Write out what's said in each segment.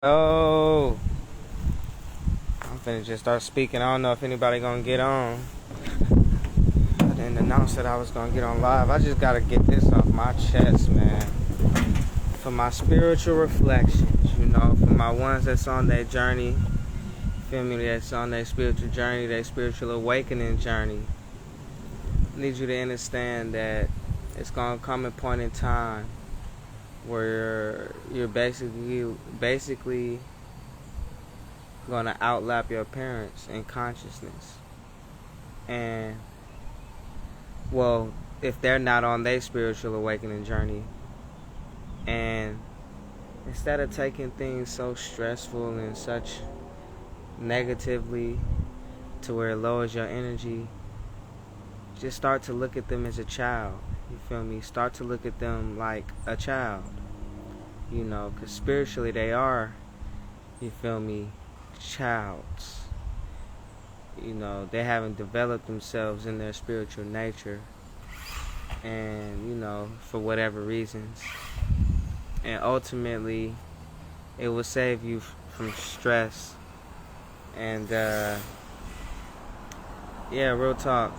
Oh, I'm finna just start speaking. I don't know if anybody gonna get on. I didn't announce that I was gonna get on live. I just gotta get this off my chest, man. For my spiritual reflections, for my ones that's on their journey, feel me, that's on their spiritual journey, their spiritual awakening journey. I need you to understand that it's gonna come a point in time where you're basically gonna outlap your parents in consciousness. And well, if they're not on their spiritual awakening journey, and instead of taking things so stressful and such negatively to where it lowers your energy, just start to look at them as a child. You feel me? Start to look at them like a child. Because spiritually they are, you feel me, childs. They haven't developed themselves in their spiritual nature. And, for whatever reasons. And ultimately, it will save you from stress. And, yeah, real talk.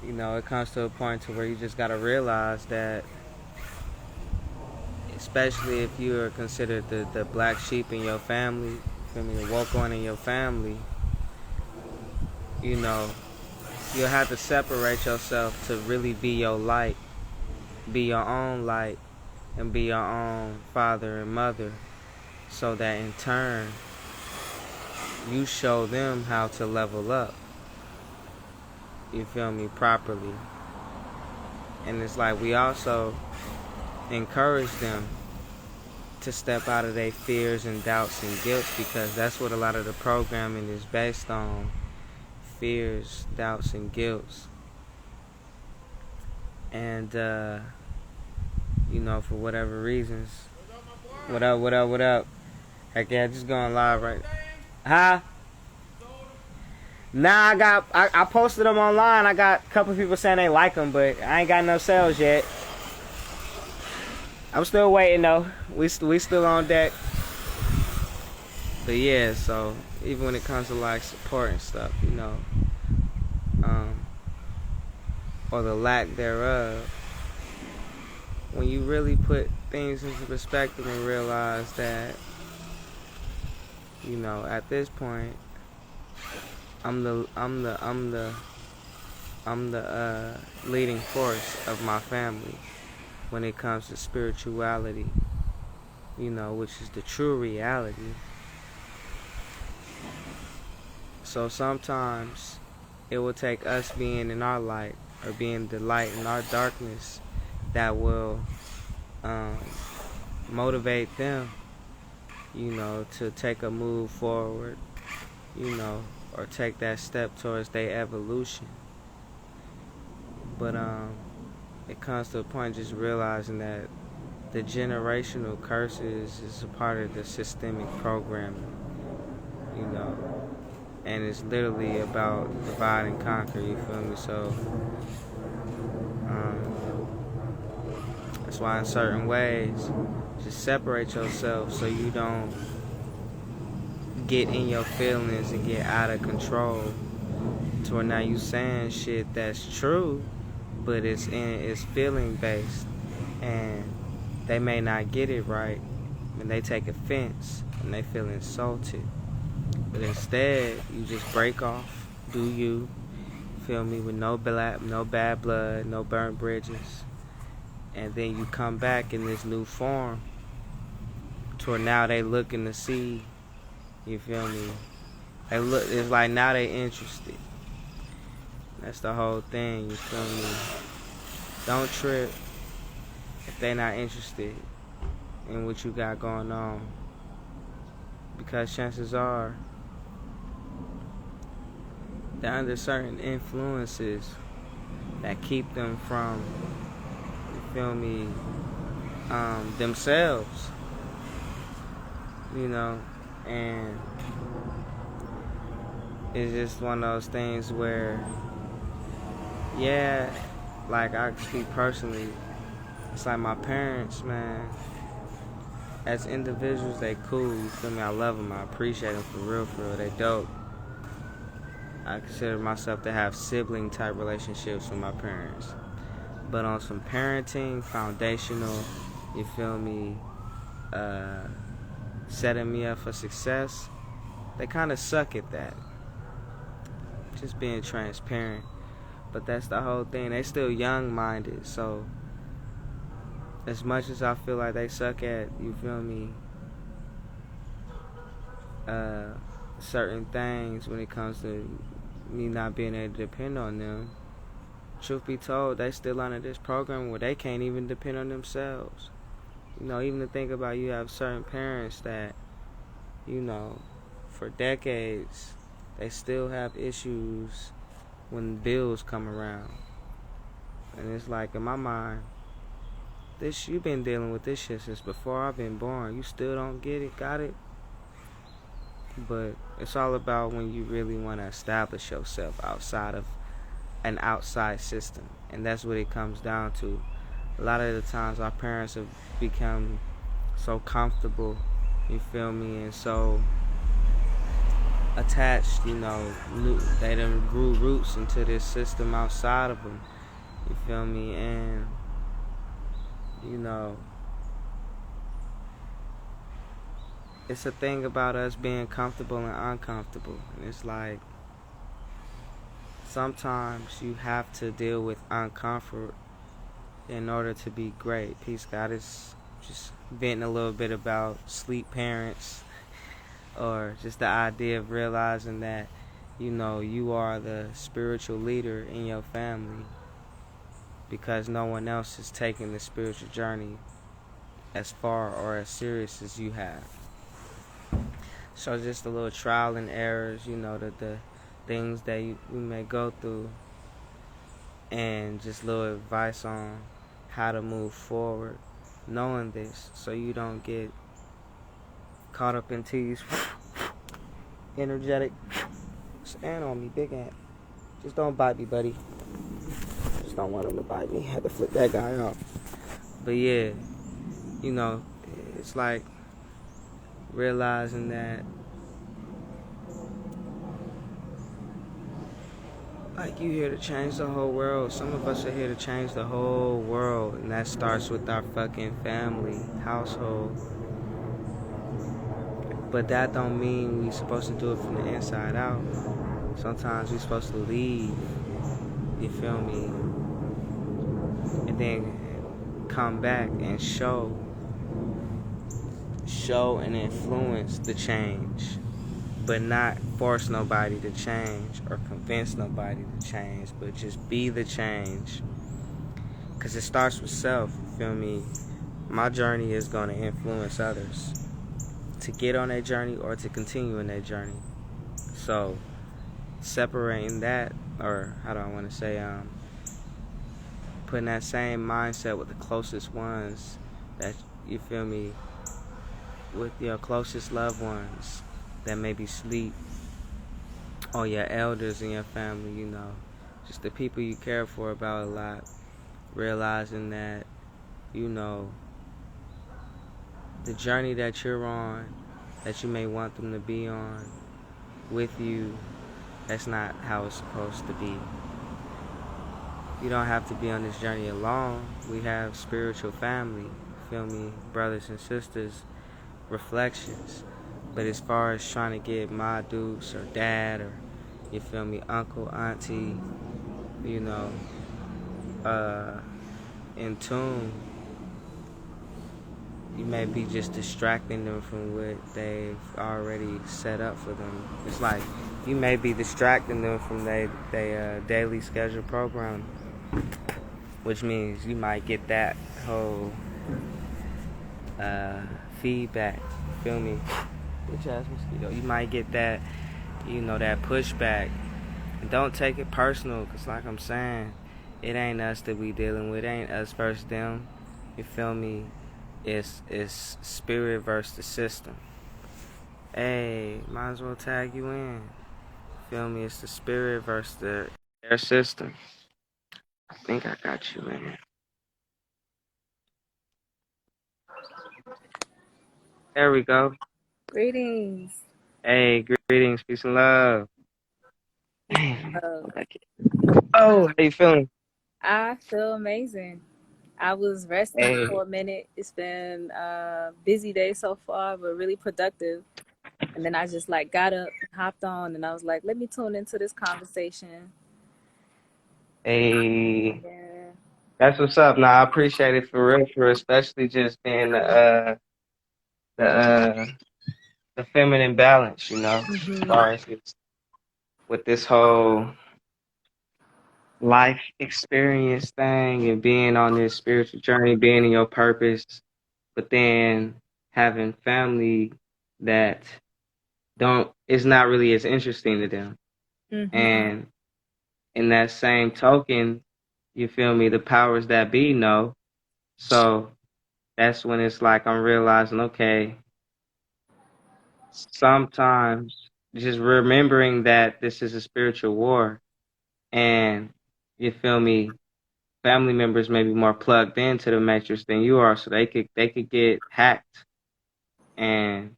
It comes to a point to where you just gotta realize that, especially if you are considered the black sheep in your family, feel me, the woke one in your family, you'll have to separate yourself to really be your light, be your own light, and be your own father and mother, so that in turn, you show them how to level up. You feel me, properly. And it's like we also encourage them to step out of their fears and doubts and guilt, because that's what a lot of the programming is based on. Fears, doubts, and guilt. And for whatever reasons. What up? Heck yeah, just going live right. Huh? Nah, I posted them online. I got a couple people saying they like them, but I ain't got no sales yet. I'm still waiting though. We still on deck. But yeah, so even when it comes to like support and stuff, or the lack thereof, when you really put things into perspective and realize that, at this point, I'm the leading force of my family when it comes to spirituality, which is the true reality. So sometimes it will take us being in our light, or being the light in our darkness, that will motivate them, to take a move forward, or take that step towards their evolution. But it comes to a point just realizing that the generational curses is a part of the systemic programming, and it's literally about divide and conquer, you feel me? So that's why in certain ways, just separate yourself so you don't get in your feelings and get out of control to where now you saying shit that's true, but it's feeling based, and they may not get it right, and they take offense and they feel insulted. But instead, you just break off, do you, feel me, with no bad blood, no burnt bridges, and then you come back in this new form to where now they looking to see, you feel me, it's like now they interested. That's the whole thing, you feel me? Don't trip if they not interested in what you got going on, because chances are they're under certain influences that keep them from, you feel me, themselves, and it's just one of those things where, yeah, like I speak personally, it's like my parents, man, as individuals, they cool. You feel me? I love them. I appreciate them for real, for real. They dope. I consider myself to have sibling type relationships with my parents. But on some parenting, foundational, you feel me, uh, setting me up for success, they kind of suck at that. Just being transparent. But that's the whole thing. They still young-minded, so as much as I feel like they suck at, you feel me, uh, certain things when it comes to me not being able to depend on them, truth be told, they still under this program where they can't even depend on themselves. You know, even to think about, you have certain parents that, you know, for decades, they still have issues when bills come around. And it's like, in my mind, this, you've been dealing with this shit since before I've been born. You still don't get it, got it? But it's all about when you really want to establish yourself outside of an outside system. And that's what it comes down to. A lot of the times our parents have become so comfortable, you feel me, and so attached, you know, they done grew roots into this system outside of them, you feel me, and, you know, it's a thing about us being comfortable and uncomfortable. And it's like, sometimes you have to deal with uncomfort in order to be great. Peace, God, is just venting a little bit about sleep parents, or just the idea of realizing that, you know, you are the spiritual leader in your family because no one else is taking the spiritual journey as far or as serious as you have. So just a little trial and errors, you know, the things that we may go through, and just little advice on how to move forward, knowing this, so you don't get caught up into these energetic. Stand on me, big ant. Just don't bite me, buddy. Just don't want him to bite me. Had to flip that guy off. But yeah, you know, it's like realizing that, like, you here to change the whole world. Some of us are here to change the whole world, and that starts with our fucking family, household. But that don't mean we supposed to do it from the inside out. Sometimes we supposed to leave, you feel me, and then come back and show and influence the change, but not force nobody to change or convince nobody to change, but just be the change. Because it starts with self, you feel me. My journey is going to influence others to get on their journey or to continue in their journey. So separating that, or how do I want to say, putting that same mindset with the closest ones, that, you feel me, with your closest loved ones that maybe sleep, or your elders in your family, you know, just the people you care for about a lot, realizing that, you know, the journey that you're on, that you may want them to be on with you, that's not how it's supposed to be. You don't have to be on this journey alone. We have spiritual family, feel me, brothers and sisters, reflections. But as far as trying to get my dukes or dad, or, you feel me, uncle, auntie, you know, in tune, you may be just distracting them from what they've already set up for them. It's like you may be distracting them from their daily scheduled program, which means you might get that whole feedback, feel me? Bitch ass mosquito. You might get that, you know, that pushback. And don't take it personal, because like I'm saying, it ain't us that we dealing with. It ain't us versus them. You feel me? It's spirit versus the system. Hey, might as well tag you in. Feel me? It's the spirit versus their system. I think I got you in. There we go. Greetings. Hey, greetings, peace and love. Peace Dang. and love. Oh, how you feeling? I feel amazing. I was resting Hey, for a minute. It's been a busy day so far, but really productive. And then I just like got up, hopped on, and I was like, let me tune into this conversation. hey, Yeah. that's what's up. Nah, I appreciate it for real, for especially just being the the feminine balance, as Hmm. far as it's with this whole life experience thing and being on this spiritual journey, being in your purpose, but then having family that don't is not really as interesting to them. Hmm. And in that same token, you feel me, the powers that be know. So that's when it's like I'm realizing, okay, sometimes just remembering that this is a spiritual war and you feel me, family members may be more plugged into the matrix than you are, so they could get hacked and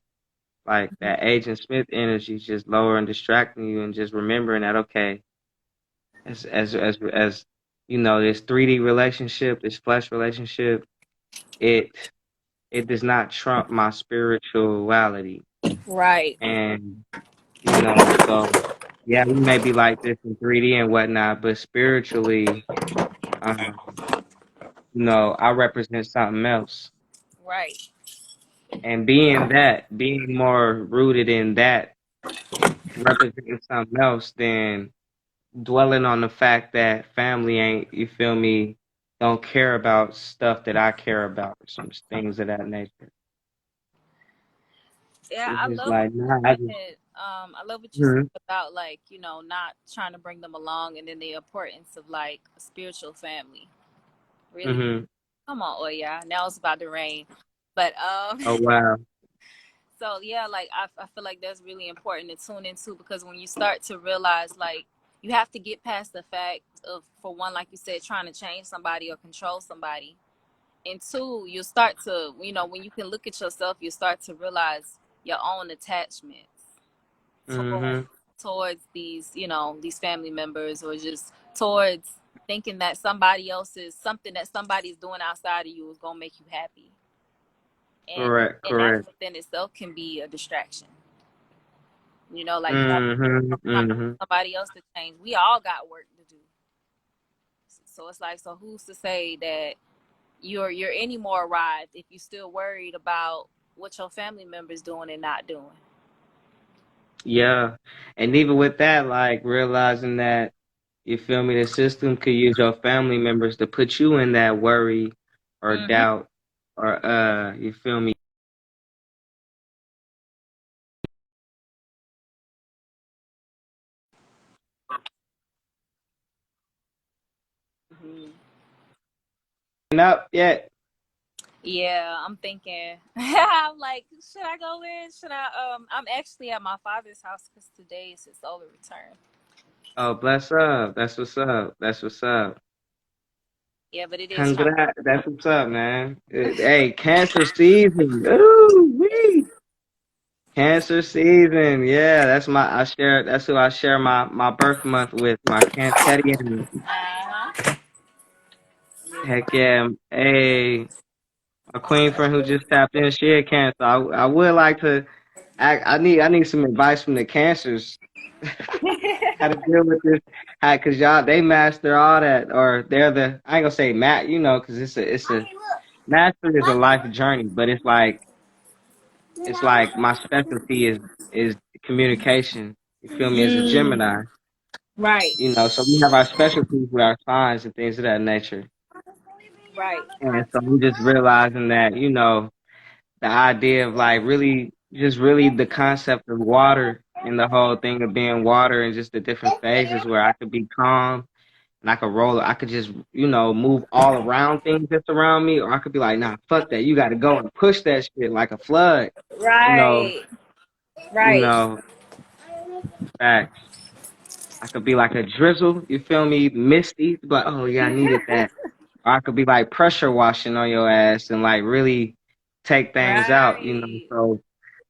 like that Agent Smith energy is just lower and distracting you and just remembering that okay, as this 3D relationship, this flesh relationship, it it does not trump my spirituality. Right. And so yeah, we may be like this in 3D and whatnot, but spiritually, um, I represent something else. Right. And being more rooted in that, representing something else than dwelling on the fact that family ain't, you feel me, don't care about stuff that I care about, some things of that nature. Yeah, It's I just love what like, you nah, I just, said. I love what you said hmm about like, not trying to bring them along and then the importance of like a spiritual family. Really. hmm Come on, Oya. Now it's about to rain. But oh, wow. so yeah, like I feel like that's really important to tune into because when you start to realize like you have to get past the fact of for one, like you said, trying to change somebody or control somebody. And two, you start to, when you can look at yourself, you start to realize your own attachments towards hmm towards these family members or just towards thinking that somebody else is something that somebody's doing outside of you is gonna make you happy. and Correct, and that correct. within itself can be a distraction. Like you have hmm trying to hmm somebody else to change. We all got work to do. So it's like, so who's to say that you're any more arrived if you're still worried about what your family members doing and not doing. Yeah. And even with that, like realizing that, you feel me, the system could use your family members to put you in that worry or Mm-hmm. doubt or you feel me, Hmm. up yet. Yeah, I'm thinking. I'm like, should I go in? Should I? I'm actually at my father's house because today is his solar return. Oh, bless up. That's what's up. That's what's up. Yeah, but it is trying. Congrats. That's what's up, man. Hey, cancer season. Ooh, wee. Cancer season. Yeah, that's who I share my birth month with, my Cancerian. Uh-huh. Heck yeah. Hey, my queen friend who just tapped in, she had cancer. I would like to I need some advice from the cancers. How to deal with this? How, cause y'all they master all that, or they're the I ain't gonna say cause it's a master is a life journey, but it's like my specialty is communication. You feel me? As a Mm, Gemini, right, so we have our specialties with our signs and things of that nature. right. And so I'm just realizing that, the idea of like really the concept of water and the whole thing of being water and just the different phases where I could be calm and I could roll, I could just, move all around things that's around me, or I could be like, nah, fuck that. You got to go and push that shit like a flood, you know, Right, you right. know, facts. I could be like a drizzle, you feel me, misty, but oh yeah, I needed that. Or I could be like pressure washing on your ass and like really. take things out, you know. Right. So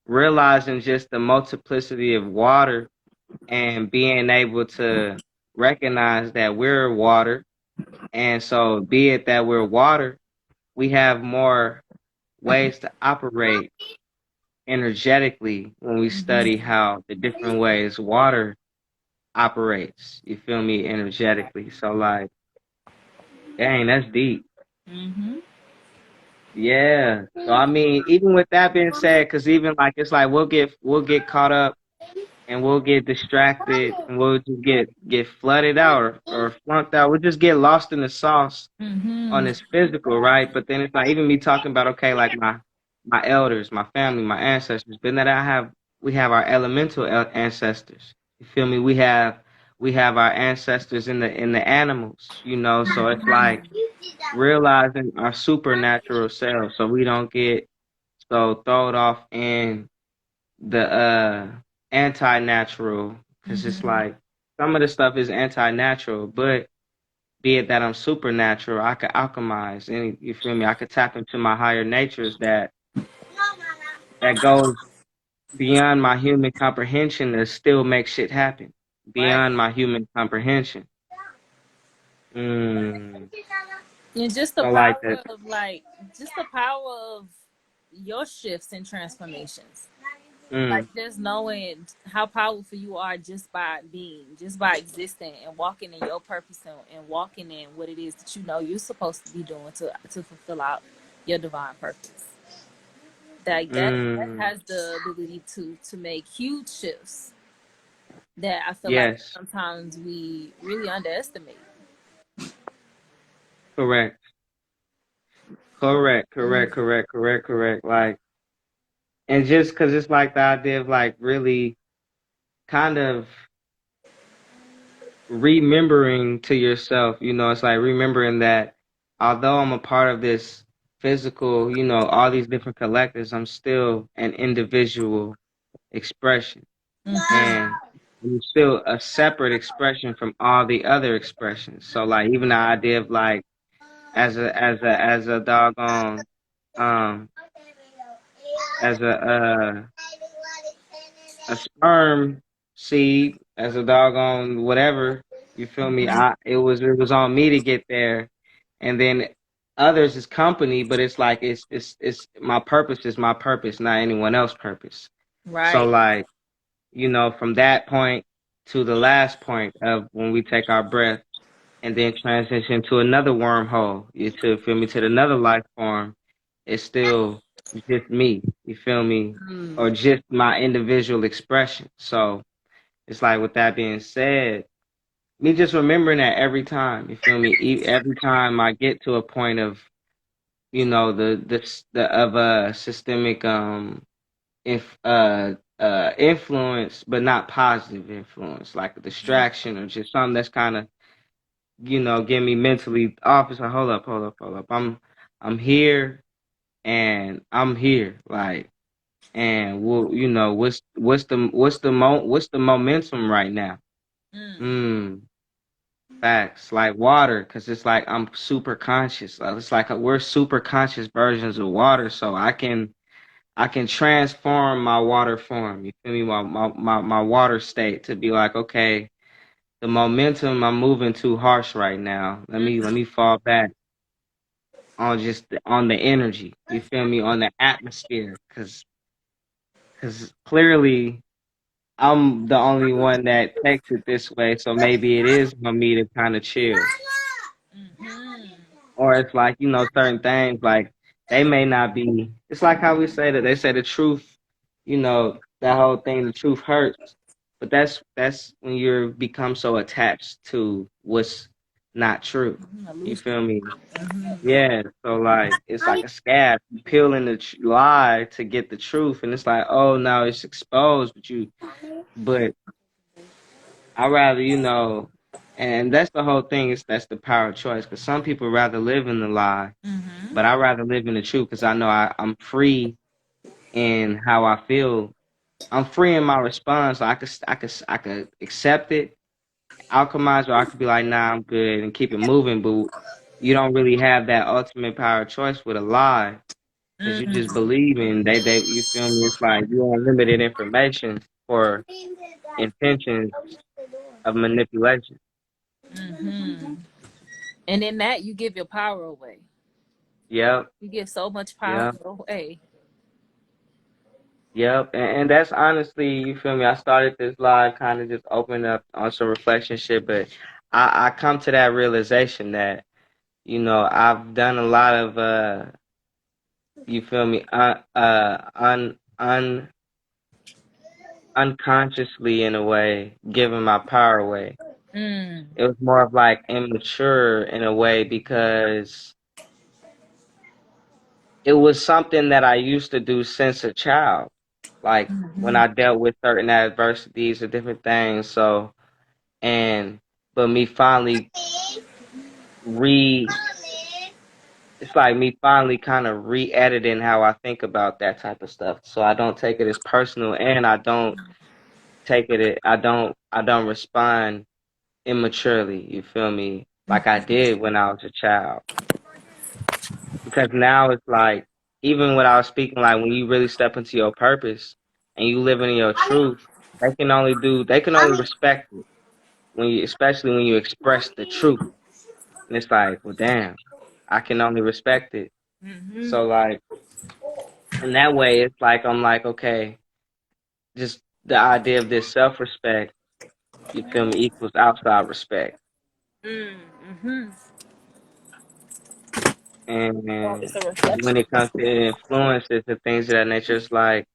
realizing just the multiplicity of water and being able to recognize that we're water. And so, be it that we're water, we have more ways to operate energetically when we study Mhm. how the different ways water operates. You feel me? Energetically. So, like, dang, that's deep. Mhm. Yeah. So, I mean, even with that being said, because even like it's like we'll get caught up and we'll get distracted and we'll just get flooded out or flunked out. We'll just get lost in the sauce on Mhm. this physical, right? But then it's not even me talking about okay, like my elders, my family, my ancestors. But then we have our elemental ancestors. You feel me? We have our ancestors in the animals, you know. So it's like realizing our supernatural selves, so we don't get so thrown off in the anti-natural, because it's Mhm. like some of the stuff is anti-natural, but be it that I'm supernatural, I could alchemize any, you feel me? I could tap into my higher natures that goes beyond my human comprehension to still make shit happen. Right. Beyond my human comprehension. Mm. And just the So like that. power of like just the power of your shifts and transformations. Like Mm. just knowing how powerful you are just by being, just by existing and walking in your purpose and walking in what it is that you know you're supposed to be doing to fulfill out your divine purpose. That Mm. has the ability to make huge shifts that I feel like Yes. sometimes we really underestimate. Correct. Correct. Mm. Correct. Correct. Correct. Correct. Like, and just because it's like the idea of like really kind of remembering to yourself, you know, it's like remembering that although I'm a part of this physical, you know, all these different collectives, I'm still an individual expression. Mhm. And I'm still a separate expression from all the other expressions. So like even the idea of like as a doggone um as a sperm seed, as a doggone whatever, you feel me? It was on me to get there, and then others is company, but it's like it's my purpose is my purpose, not anyone else's purpose. So Right. like, you know, from that point to the last point of when we take our breath and then transition to another wormhole, you to feel me, to another life form, it's still just me, you feel me? Or Mm. just my individual expression. So it's like with that being said, me just remembering that every time, you feel me? Every time I get to a point of, you know, the of a systemic if influence, but not positive influence, like a distraction or just something that's kind of, you know, getting me mentally off. It's like, hold up. I'm here and I'm here. Like, and we'll, you know, what's the momentum right now? Mm. Mm, facts. Like water, because it's like I'm super conscious. It's like we're super conscious versions of water, so I can transform my water form. You feel me? My water state to be like, okay, the momentum, I'm moving too harsh right now. Let me fall back on just on the energy. You feel me? On the atmosphere, because clearly I'm the only one that takes it this way. So maybe it is on me to kind of chill. Mhm. Or it's like, you know, certain things like they may not be. It's like how we say that they say the truth, you know, that whole thing, the truth hurts. But that's when you become so attached to what's not true. You Illusion. feel me? Mhm. Yeah. So like it's like a scab. You peeling the lie to get the truth, and it's like, oh, now it's exposed. But I rather, you know, and that's the whole thing. Is that's the power of choice. Because some people rather live in the lie, Mhm. but I rather live in the truth because I know I'm free in how I feel. I'm free in my response. So I could accept it, alchemize, or I could be like, nah, I'm good and keep it moving. But you don't really have that ultimate power of choice with a lie because you just Mm-hmm. believe in you feel me? It's like you unlimited information for intentions of manipulation. Mm-hmm. And in that, you give your power away. Yep, You give so much power yep, away. yep. And that's honestly, you feel me? I started this live kind of just opening up on some reflection shit, but I come to that realization that, I've done a lot of you feel me, unconsciously in a way, giving my power away. Mm. It was more of like immature in a way because it was something that I used to do since a child. Like when Mm-hmm. I dealt with certain adversities or different things. So, and, but me finally re, it's like me finally kind of re-editing how I think about that type of stuff. So I don't take it as personal and I don't I don't respond immaturely, you feel me? Like I did when I was a child. Because now it's like, even when I was speaking, like when you really step into your purpose and you live in your truth, they can only respect it when you, especially when you express the truth. And it's like, well, damn, I can only respect it. Mm-hmm. So like, in that way, it's like, I'm like, okay, just the idea of this self-respect, you feel me, equals outside respect. Mm-hmm. So And it's a when reflection. it comes to influences and things of that nature, it's like,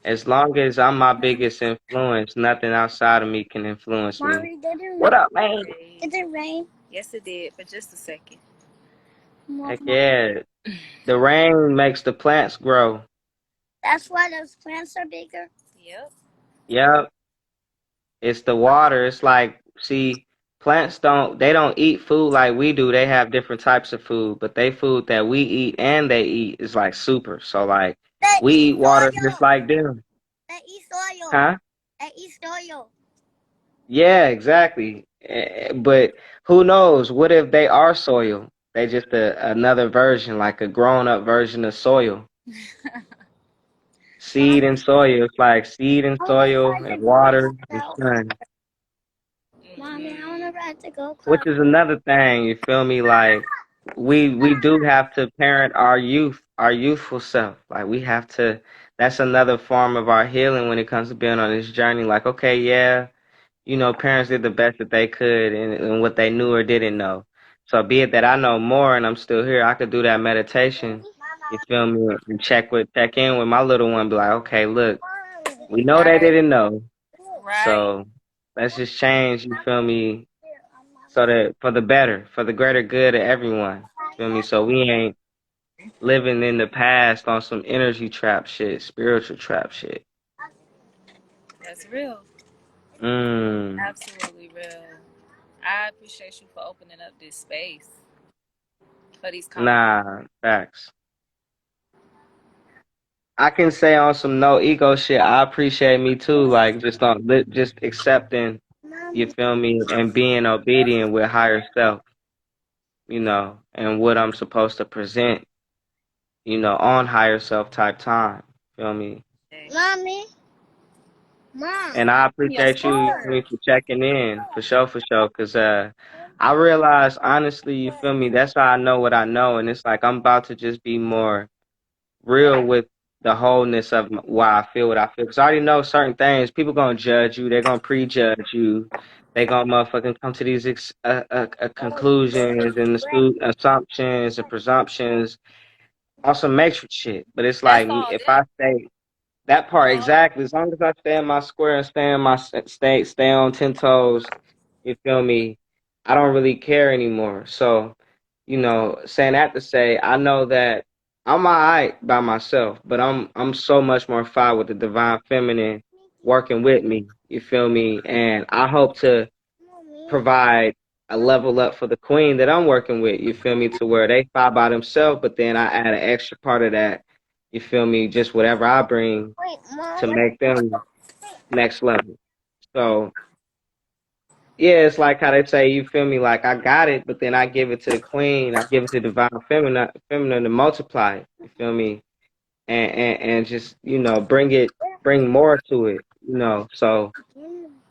as long as I'm my biggest influence, nothing outside of me can influence me. Mommy, did it What rain? up, man? Did it rain? Yes, it did, for just a second. Heck yeah. The rain makes the plants grow. That's why those plants are bigger. Yep. Yep. It's the water. It's like, see, plants they don't eat food like we do. They have different types of food, but they food that we eat and they eat is like super. So like, They we eat eat water just soil. like them. They eat soil. Huh? They eat soil. Yeah, exactly. But who knows? What if they are soil? They just another version, like a grown up version of soil. Seed Mommy, and soil. It's like seed and I want to soil ride and the go water and kart. sun. Mommy, I want to ride the go Which kart. is another thing, you feel me? Like we do have to parent our youth, our youthful self. Like we have to, that's another form of our healing when it comes to being on this journey. Like, okay, yeah, parents did the best that they could and what they knew or didn't know. So be it that I know more and I'm still here, I could do that meditation, you feel me, and check in with my little one, be like, okay, look, we know they Right. didn't know. Right. So let's just change, you feel me, so that for the better, for the greater good of everyone. Feel me? So we ain't living in the past on some energy trap shit, spiritual trap shit. That's real. Mm, Absolutely real. I appreciate you for opening up this space for these conversations. nah, facts. I can say on some no ego shit, I appreciate me too. Like just accepting, you Mommy, feel me, and being obedient with higher self, and what I'm supposed to present, on higher self type time. Feel me? mommy, mom. And I Your appreciate you, you feel phone. me, for checking in, for sure, cause I realize honestly, you feel me, that's how I know what I know, and it's like I'm about to just be more real with the wholeness of why I feel what I feel. Because I already know certain things. People gonna judge you. They're gonna prejudge you. They gonna motherfucking come to these conclusions and assumptions and presumptions on some matrix shit. But it's That's like all if I them. stay that part All exactly, as long as I stay in my square and stay in my stay on 10 toes, you feel me? I don't really care anymore. So, saying that to say, I know that I'm alright by myself, but I'm so much more fine with the divine feminine working with me. You feel me? And I hope to Mommy. provide a level up for the queen that I'm working with. You feel me? To where they fly by themselves, but then I add an extra part of that. You feel me? Just whatever I bring Wait, to mom. make them next level. So yeah, it's like how they say, you feel me, like I got it, but then I give it to the queen, I give it to divine feminine to multiply it, you feel me? And just, bring more to it, So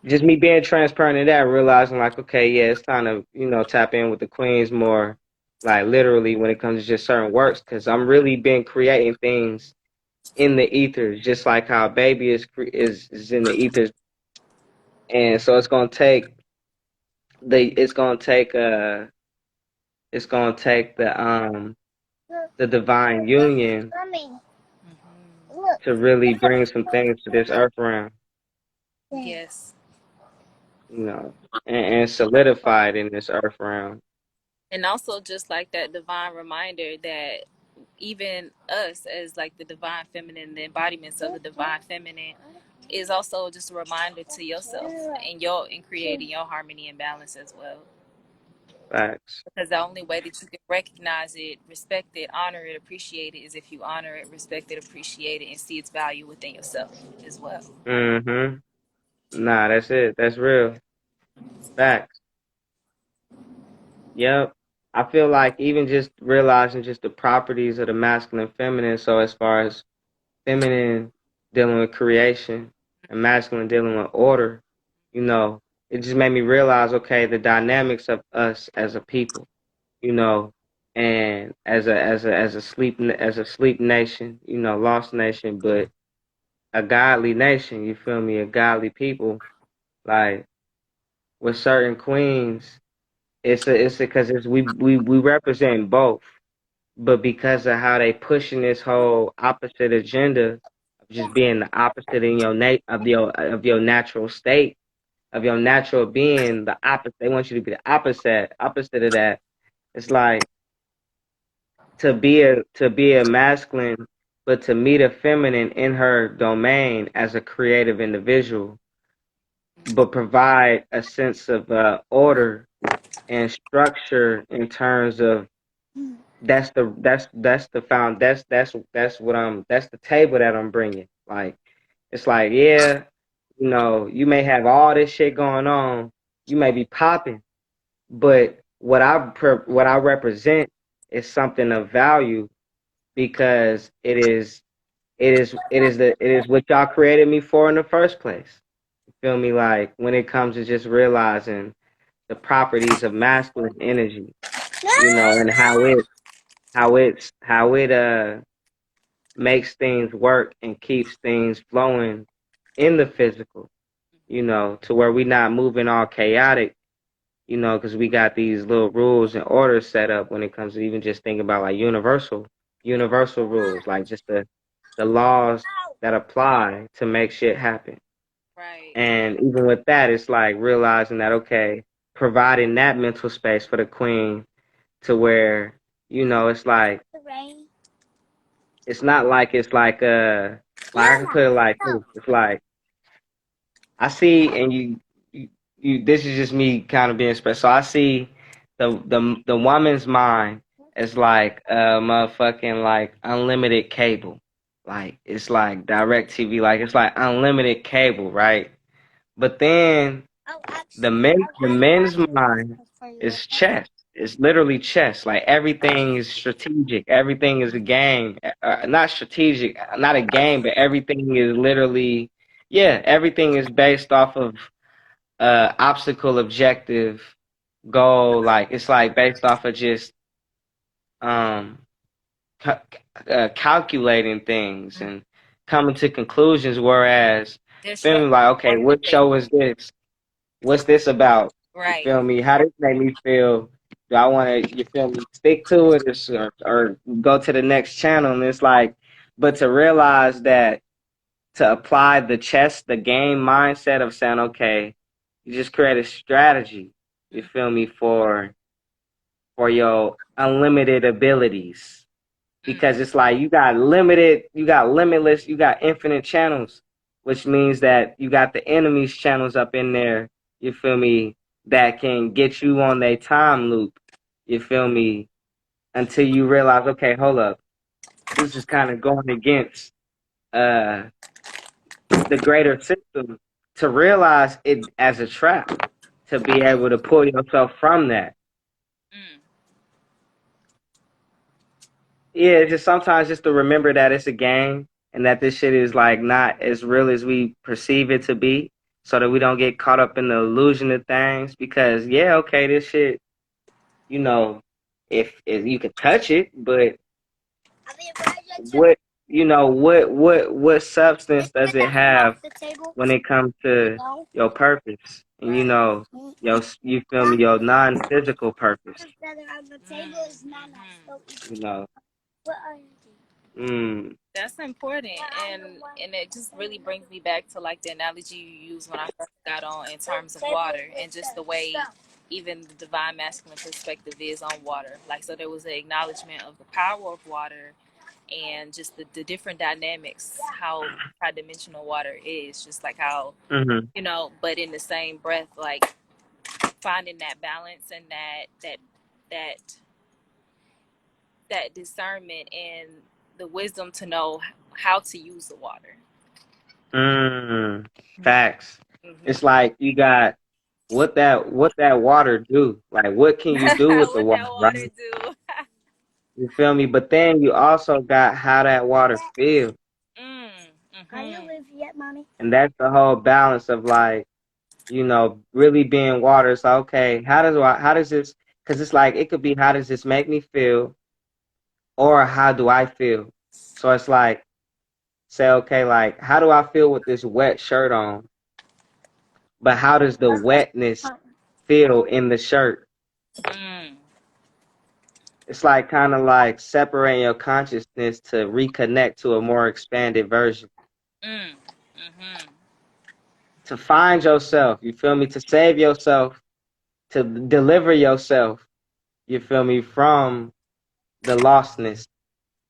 just me being transparent in that, realizing like, okay, yeah, it's time to, tap in with the queens more, like literally when it comes to just certain works, because I'm really been creating things in the ethers, just like how baby is in the ethers, and so it's gonna take the divine union Mommy, Hmm. look. to really bring some things to this earth realm, Yes. you know, and solidify it in this earth realm. And also just like that divine reminder that even us as like the divine feminine, the embodiments of the divine feminine, is also just a reminder to yourself and your in creating your harmony and balance as well. Facts. Because the only way that you can recognize it, respect it, honor it, appreciate it is if you honor it, respect it, appreciate it, and see its value within yourself as well. Mm-hmm. Nah, that's it. That's real. Facts. Yep. I feel like even just realizing just the properties of the masculine and feminine. So as far as feminine dealing with creation and masculine dealing with order, it just made me realize, okay, the dynamics of us as a people, and as a sleep nation, lost nation, but a godly nation, you feel me, a godly people, like with certain queens, it's because we represent both, but because of how they pushing this whole opposite agenda of just being the opposite in your natural state, of your natural being, the opposite. They want you to be the opposite of that. It's like to be a masculine, but to meet a feminine in her domain as a creative individual, but provide a sense of order and structure in terms of that's the table that I'm bringing. Like it's like, yeah, you may have all this shit going on, you may be popping, but what I represent is something of value because it is what y'all created me for in the first place. You feel me? Like when it comes to just realizing the properties of masculine energy, and how it makes things work and keeps things flowing in the physical, to where we not moving all chaotic, because we got these little rules and orders set up when it comes to even just thinking about like universal rules, like just the laws that apply to make shit happen. Right. And even with that, it's like realizing that, okay, providing that mental space for the queen to where, it's like, it's not like it's like I can put it like this. It's like I see, and this is just me kind of being special. So I see the woman's mind as like a motherfucking like unlimited cable. Like it's like direct TV, like it's like unlimited cable, right? But then the men's mind is chess. It's literally chess. Like everything is strategic. Everything is a game. Not strategic, not a game, but everything is literally, yeah, everything is based off of obstacle, objective, goal. Like it's like based off of just um ca- calculating things and coming to conclusions. Whereas There's feeling structure like, and okay, what organization. show is this? What's this about? You Right. feel me? How does it make me feel? Do I want to, you feel me, stick to it or go to the next channel? And it's like, but to realize that to apply the game mindset of saying, okay, you just create a strategy, you feel me, for your unlimited abilities. Because it's like you got limitless, you got infinite channels, which means that you got the enemy's channels up in there, you feel me, that can get you on their time loop, you feel me, until you realize, okay, hold up, this is kind of going against the greater system, to realize it as a trap. to be able to pull yourself from that. Mm. Yeah, it's just sometimes just to remember that it's a game and that this shit is like not as real as we perceive it to be, so that we don't get caught up in the illusion of things. Because yeah, okay, this shit, you know, if you can touch it, but what what substance does it have when it comes to your purpose and you feel me, your non-physical purpose, you know. Mm. That's important, and it just really brings me back to like the analogy you used when I first got on in terms of water and just the way even the divine masculine perspective is on water. Like, so there was an acknowledgement of the power of water and just the different dynamics, how multidimensional water is, just like how, Mm-hmm. but in the same breath, like finding that balance and that that discernment and the wisdom to know how to use the water. Facts. Mm-hmm. It's like you got what that water do. Like what can you do with the What water, that water right? do? You feel me? But then you also got how that water feels. Are you live yet, mommy? And that's the whole balance of like, really being water. It's like, okay, how does this, because it's like, it could be, how does this make me feel? Or how do I feel? So it's like, say, okay, like, how do I feel with this wet shirt on? But how does the wetness feel in the shirt? Mm. It's like kind of like separating your consciousness to reconnect to a more expanded version. Mm. Mm-hmm. To find yourself, you feel me? To save yourself, to deliver yourself, you feel me, from the lostness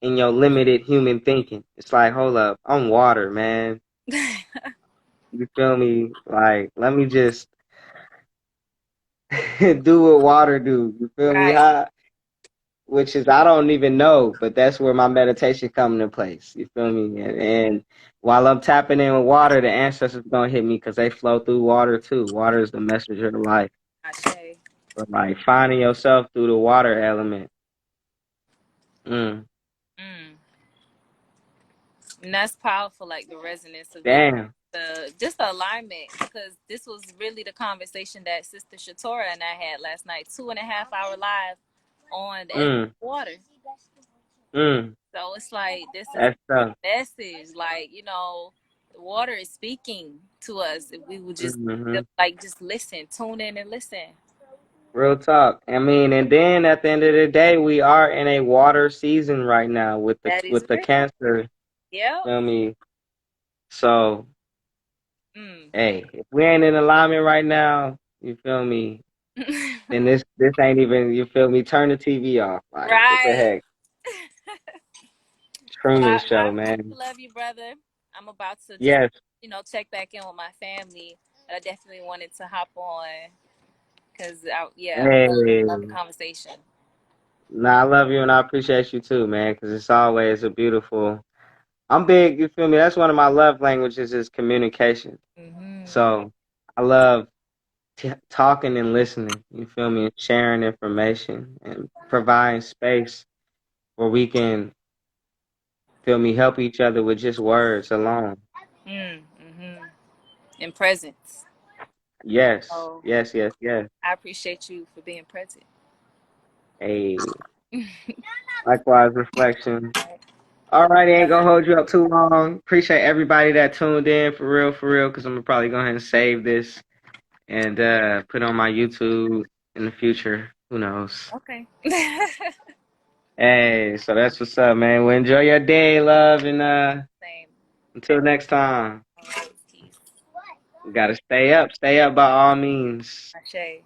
in your limited human thinking. It's like, hold up, I'm water, man. You feel me? Like, let me just do what water do. You feel me? Right. Which is, I don't even know, but that's where my meditation come into place. You feel me? And while I'm tapping in with water, the ancestors gonna hit me because they flow through water too. Water is the messenger of life. Ashe. But like finding yourself through the water element. Mm. Mm. And that's powerful, like the resonance of it, Damn. just the alignment, because this was really the conversation that Sister Shatora and I had last night, 2.5 hour live on the water. Mm. So it's like, this is That's a tough. message, like, the water is speaking to us if we would just Mm-hmm. just listen, tune in and listen. Real talk. I mean, and then at the end of the day, we are in a water season right now with That is the real. Cancer. Yep. Feel me? So, Mm. hey, if we ain't in alignment right now, you feel me? Then this ain't even, you feel me? Turn the TV off. Like, what the Right. heck? Well, Truman I Show, man. love you, brother. I'm about to just, Yes. check back in with my family. I definitely wanted to hop on because, Hey. love the conversation. Nah, I love you and I appreciate you too, man, because it's always a beautiful. I'm big, you feel me? That's one of my love languages is communication. Mm-hmm. So I love talking and listening, you feel me, and sharing information and providing space where we can, feel me, help each other with just words alone. Mm-hmm. In presence. Yes, So yes, yes, yes. I appreciate you for being present. Hey, likewise, reflection. All right, ain't gonna hold you up too long. Appreciate everybody that tuned in for real, because I'm gonna probably go ahead and save this and put it on my YouTube in the future. Who knows? Okay. Hey, so that's what's up, man. Well, enjoy your day, love, and Same. until next time. All right. Peace. We gotta stay up by all means. Ashe.